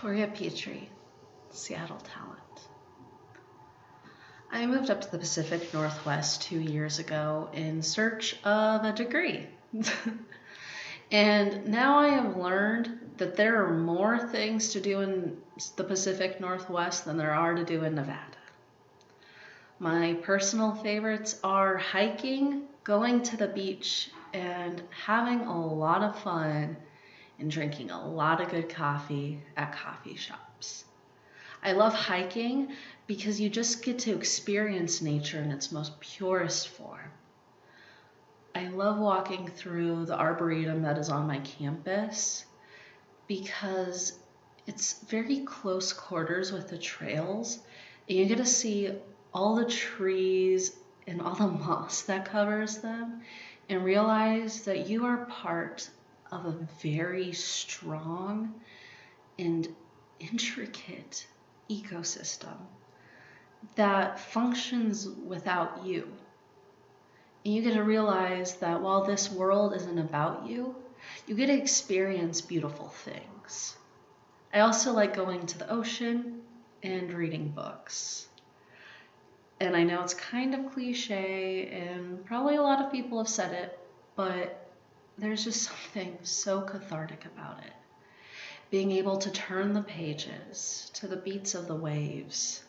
Torria Petrie, Seattle Talent. I moved up to the Pacific Northwest 2 years ago in search of a degree. And now I have learned that there are more things to do in the Pacific Northwest than there are to do in Nevada. My personal favorites are hiking, going to the beach, and having a lot of fun and drinking a lot of good coffee at coffee shops. I love hiking because you just get to experience nature in its most purest form. I love walking through the arboretum that is on my campus because it's very close quarters with the trails, and you get to see all the trees and all the moss that covers them and realize that you are part of a very strong and intricate ecosystem that functions without you. And you get to realize that while this world isn't about you, you get to experience beautiful things. I also like going to the ocean and reading books. And I know it's kind of cliche and probably a lot of people have said it, but there's just something so cathartic about it. Being able to turn the pages to the beats of the waves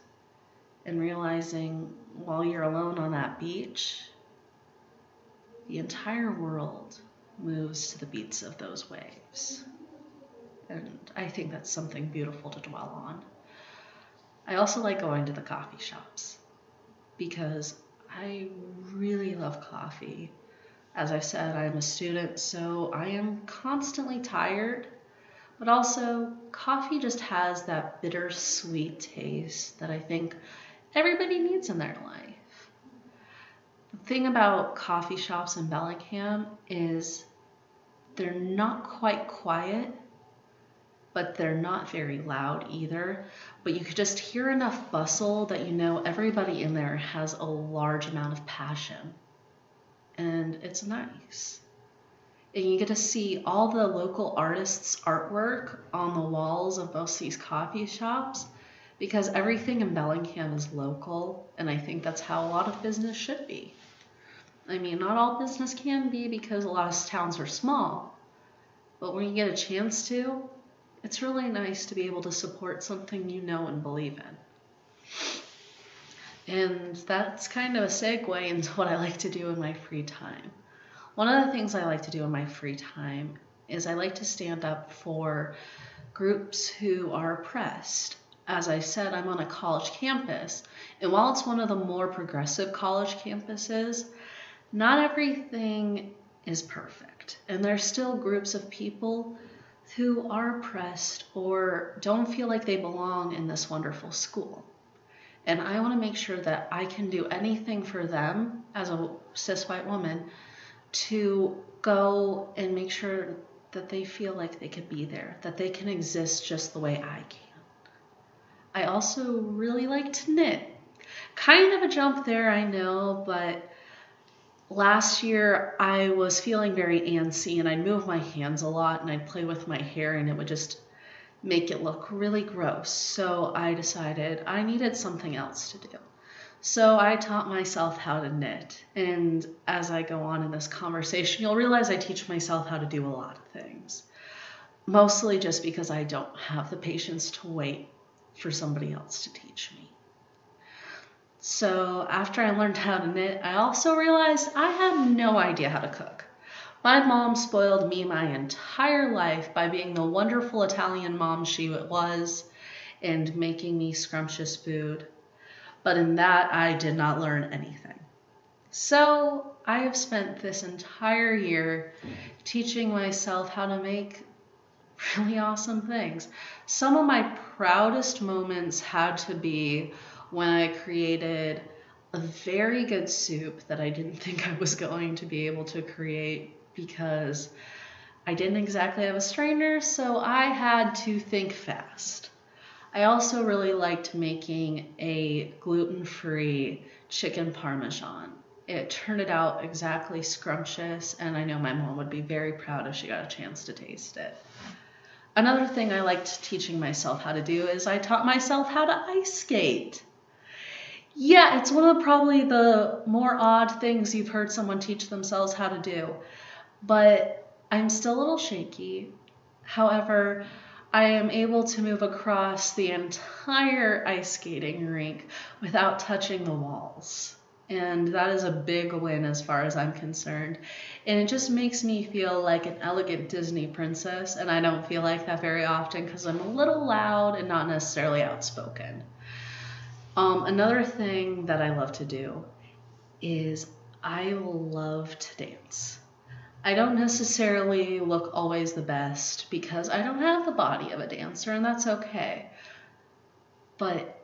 and realizing while you're alone on that beach, the entire world moves to the beats of those waves. And I think that's something beautiful to dwell on. I also like going to the coffee shops because I really love coffee. As I said, I'm a student, so I am constantly tired, but also coffee just has that bittersweet taste that I think everybody needs in their life. The thing about coffee shops in Bellingham is they're not quite quiet, but they're not very loud either. But you could just hear enough bustle that you know everybody in there has a large amount of passion. And it's nice. And you get to see all the local artists' artwork on the walls of most of these coffee shops because everything in Bellingham is local, and I think that's how a lot of business should be. I mean, not all business can be because a lot of towns are small, but when you get a chance to, it's really nice to be able to support something you know and believe in. And that's kind of a segue into what I like to do in my free time. One of the things I like to do in my free time is I like to stand up for groups who are oppressed. As I said, I'm on a college campus, and while it's one of the more progressive college campuses, not everything is perfect. And there's still groups of people who are oppressed or don't feel like they belong in this wonderful school. And I want to make sure that I can do anything for them as a cis white woman to go and make sure that they feel like they could be there, that they can exist just the way I can. I also really like to knit. Kind of a jump there, I know, but last year I was feeling very antsy and I'd move my hands a lot and I'd play with my hair and it would just make it look really gross. So I decided I needed something else to do. So I taught myself how to knit. And as I go on in this conversation, you'll realize I teach myself how to do a lot of things. Mostly just because I don't have the patience to wait for somebody else to teach me. So after I learned how to knit, I also realized I had no idea how to cook. My mom spoiled me my entire life by being the wonderful Italian mom she was and making me scrumptious food. But in that, I did not learn anything. So I have spent this entire year teaching myself how to make really awesome things. Some of my proudest moments had to be when I created a very good soup that I didn't think I was going to be able to create because I didn't exactly have a strainer, so I had to think fast. I also really liked making a gluten-free chicken parmesan. It turned out exactly scrumptious, and I know my mom would be very proud if she got a chance to taste it. Another thing I liked teaching myself how to do is I taught myself how to ice skate. Yeah, it's one of probably the more odd things you've heard someone teach themselves how to do. But I'm still a little shaky. However, I am able to move across the entire ice skating rink without touching the walls. And that is a big win as far as I'm concerned. And it just makes me feel like an elegant Disney princess, and I don't feel like that very often because I'm a little loud and not necessarily outspoken. Another thing that I love to do is I love to dance. I don't necessarily look always the best because I don't have the body of a dancer, and that's okay. But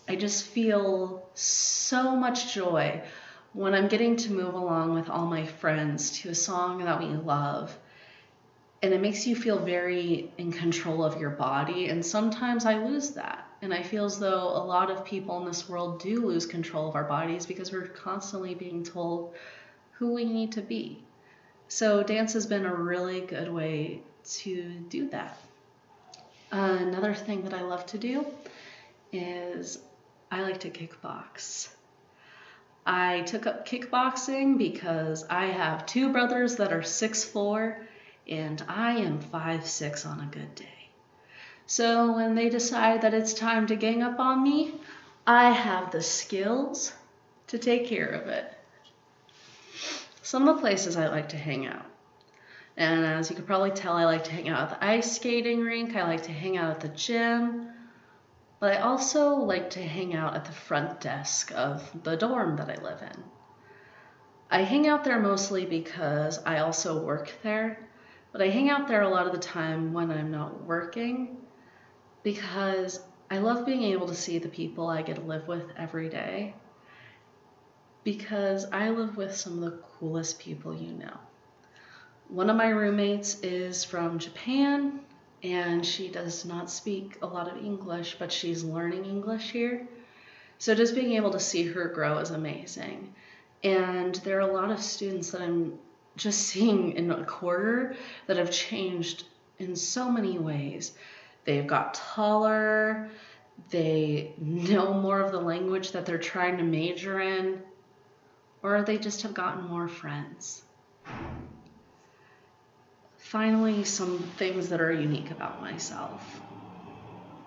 I just feel so much joy when I'm getting to move along with all my friends to a song that we love. And it makes you feel very in control of your body, and sometimes I lose that. And I feel as though a lot of people in this world do lose control of our bodies because we're constantly being told who we need to be. So dance has been a really good way to do that. Another thing that I love to do is I like to kickbox. I took up kickboxing because I have two brothers that are 6'4", and I am 5'6" on a good day. So when they decide that it's time to gang up on me, I have the skills to take care of it. Some of the places I like to hang out, and as you could probably tell, I like to hang out at the ice skating rink, I like to hang out at the gym, but I also like to hang out at the front desk of the dorm that I live in. I hang out there mostly because I also work there, but I hang out there a lot of the time when I'm not working because I love being able to see the people I get to live with every day, because I live with some of the coolest people you know. One of my roommates is from Japan, and she does not speak a lot of English, but she's learning English here. So just being able to see her grow is amazing. And there are a lot of students that I'm just seeing in a quarter that have changed in so many ways. They've got taller, they know more of the language that they're trying to major in, or they just have gotten more friends. Finally, some things that are unique about myself.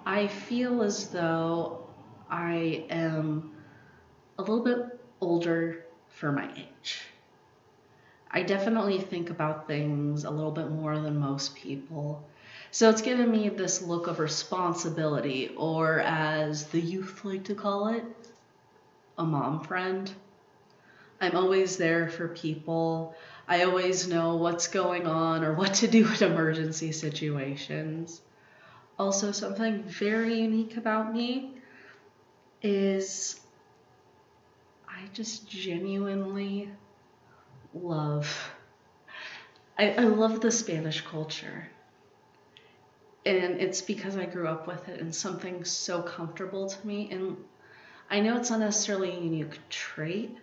I feel as though I am a little bit older for my age. I definitely think about things a little bit more than most people. So it's given me this look of responsibility, or as the youth like to call it, a mom friend. I'm always there for people. I always know what's going on or what to do in emergency situations. Also, something very unique about me is I just genuinely love, I love the Spanish culture. And it's because I grew up with it and something so comfortable to me. And I know it's not necessarily a unique trait,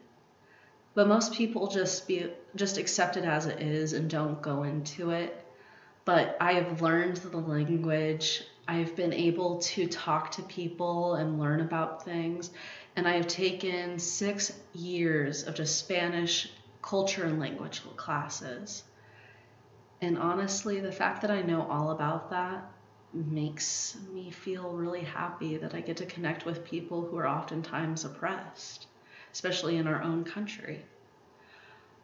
but most people just accept it as it is and don't go into it. But I have learned the language. I've been able to talk to people and learn about things. And I have taken 6 years of just Spanish culture and language classes. And honestly, the fact that I know all about that makes me feel really happy that I get to connect with people who are oftentimes oppressed, especially in our own country.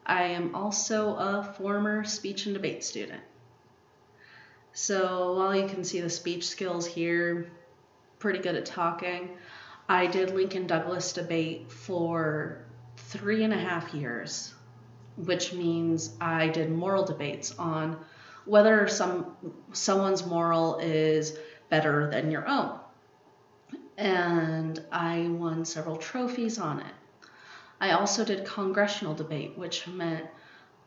I am also a former speech and debate student. So while you can see the speech skills here, pretty good at talking, I did Lincoln Douglas debate for 3.5 years, which means I did moral debates on whether someone's moral is better than your own. And I won several trophies on it. I also did congressional debate, which meant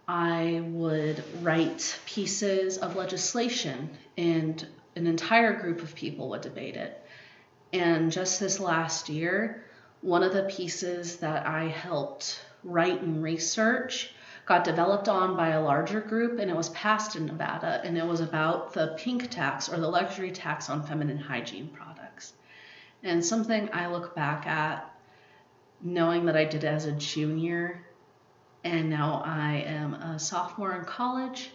I would write pieces of legislation and an entire group of people would debate it. And just this last year, one of the pieces that I helped write and research got developed on by a larger group, and it was passed in Nevada, and it was about the pink tax, or the luxury tax on feminine hygiene products. And something I look back at, knowing that I did it as a junior, and now I am a sophomore in college,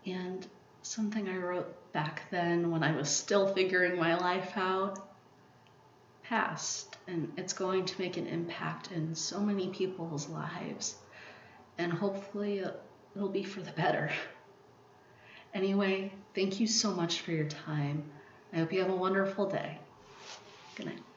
and something I wrote back then when I was still figuring my life out, passed, and it's going to make an impact in so many people's lives, and hopefully it'll be for the better. Anyway, thank you so much for your time. I hope you have a wonderful day. Good night.